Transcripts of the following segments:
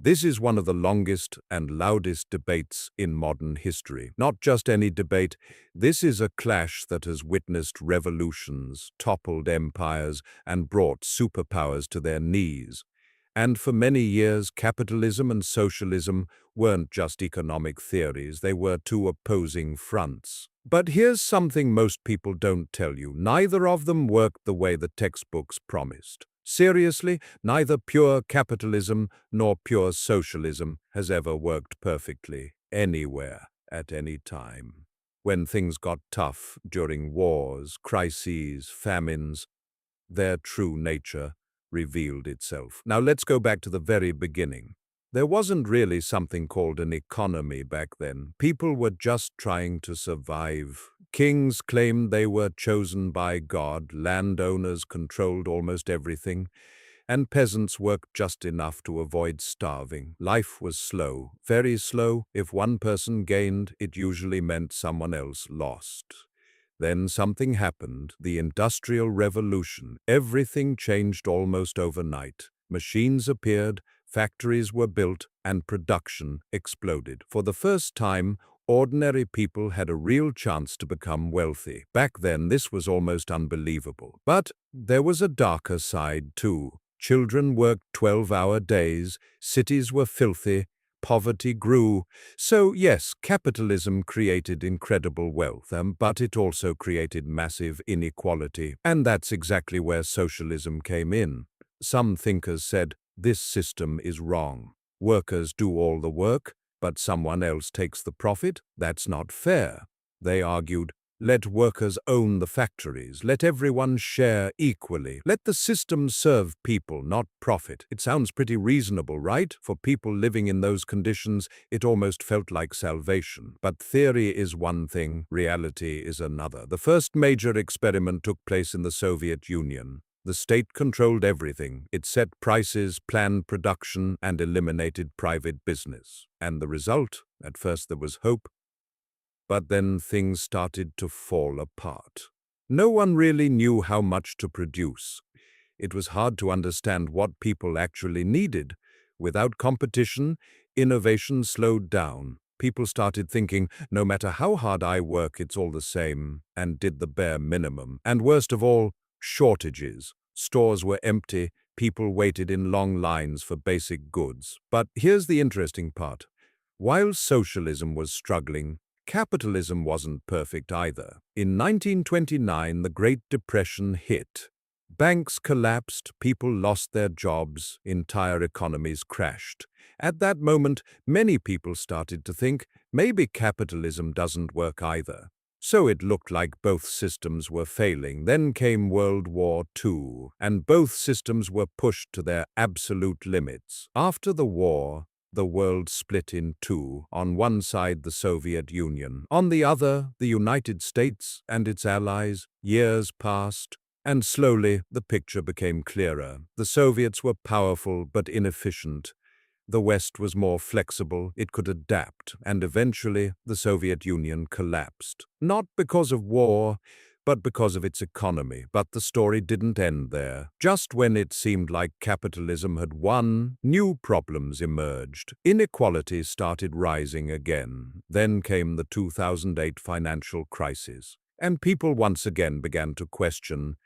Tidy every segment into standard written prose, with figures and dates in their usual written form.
This is one of the longest and loudest debates in modern history. Not just any debate, this is a clash that has witnessed revolutions, toppled empires, and brought superpowers to their knees. And for many years, capitalism and socialism weren't just economic theories, they were two opposing fronts. But here's something most people don't tell you. Neither of them worked the way the textbooks promised. Seriously, neither pure capitalism nor pure socialism has ever worked perfectly, anywhere, at any time. When things got tough during wars, crises, famines, their true nature revealed itself. Now let's go back to the very beginning. There wasn't really something called an economy back then. People were just trying to survive. Kings claimed they were chosen by God, landowners controlled almost everything, and peasants worked just enough to avoid starving. Life was slow, very slow. If one person gained, it usually meant someone else lost. Then something happened, the Industrial Revolution. Everything changed almost overnight. Machines appeared, factories were built, and production exploded. For the first time, ordinary people had a real chance to become wealthy. Back then, this was almost unbelievable. But there was a darker side too. Children worked 12-hour days, cities were filthy, poverty grew. So yes, capitalism created incredible wealth, but it also created massive inequality. And that's exactly where socialism came in. Some thinkers said, this system is wrong. Workers do all the work, but someone else takes the profit? That's not fair. They argued, let workers own the factories, let everyone share equally, let the system serve people, not profit. It sounds pretty reasonable, right? For people living in those conditions, it almost felt like salvation. But theory is one thing, reality is another. The first major experiment took place in the Soviet Union. The state controlled everything. It set prices, planned production, and eliminated private business. And the result? At first there was hope, but then things started to fall apart. No one really knew how much to produce. It was hard to understand what people actually needed. Without competition, innovation slowed down. People started thinking, no matter how hard I work, it's all the same, and did the bare minimum. And worst of all, shortages. Stores were empty, people waited in long lines for basic goods. But here's the interesting part. While socialism was struggling, capitalism wasn't perfect either. In 1929, the Great Depression hit. Banks collapsed, people lost their jobs, entire economies crashed. At that moment, many people started to think, maybe capitalism doesn't work either. So it looked like both systems were failing. Then came World War II, and both systems were pushed to their absolute limits. After the war, the world split in two. On one side, the Soviet Union. On the other, the United States and its allies. Years passed, and slowly the picture became clearer. The Soviets were powerful but inefficient. The West was more flexible, it could adapt, and eventually the Soviet Union collapsed. Not because of war, but because of its economy. But the story didn't end there. Just when it seemed like capitalism had won, new problems emerged. Inequality started rising again. Then came the 2008 financial crisis, and people once again began to question,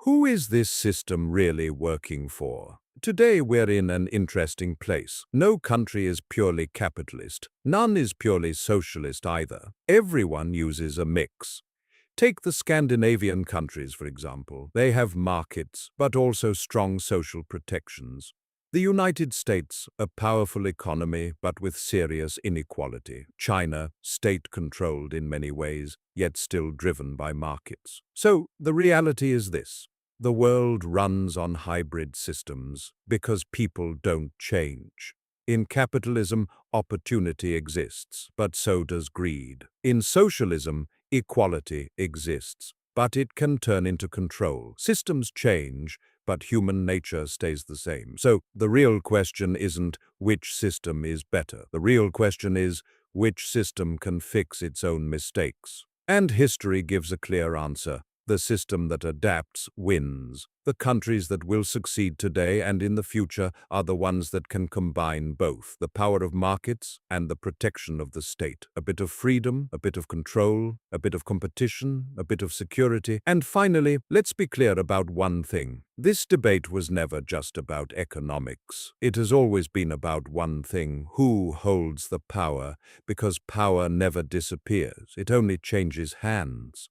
who is this system really working for? Today we're in an interesting place. No country is purely capitalist. None is purely socialist either. Everyone uses a mix. Take the Scandinavian countries, for example. They have markets, but also strong social protections. The United States, a powerful economy, but with serious inequality. China, state-controlled in many ways, yet still driven by markets. So the reality is this. The world runs on hybrid systems because people don't change. In capitalism, opportunity exists, but so does greed. In socialism, equality exists, but it can turn into control. Systems change, but human nature stays the same. So the real question isn't which system is better. The real question is which system can fix its own mistakes. And history gives a clear answer. The system that adapts wins. The countries that will succeed today and in the future are the ones that can combine both the power of markets and the protection of the state. A bit of freedom, a bit of control, a bit of competition, a bit of security. And finally, let's be clear about one thing. This debate was never just about economics. It has always been about one thing: who holds the power, because power never disappears, it only changes hands.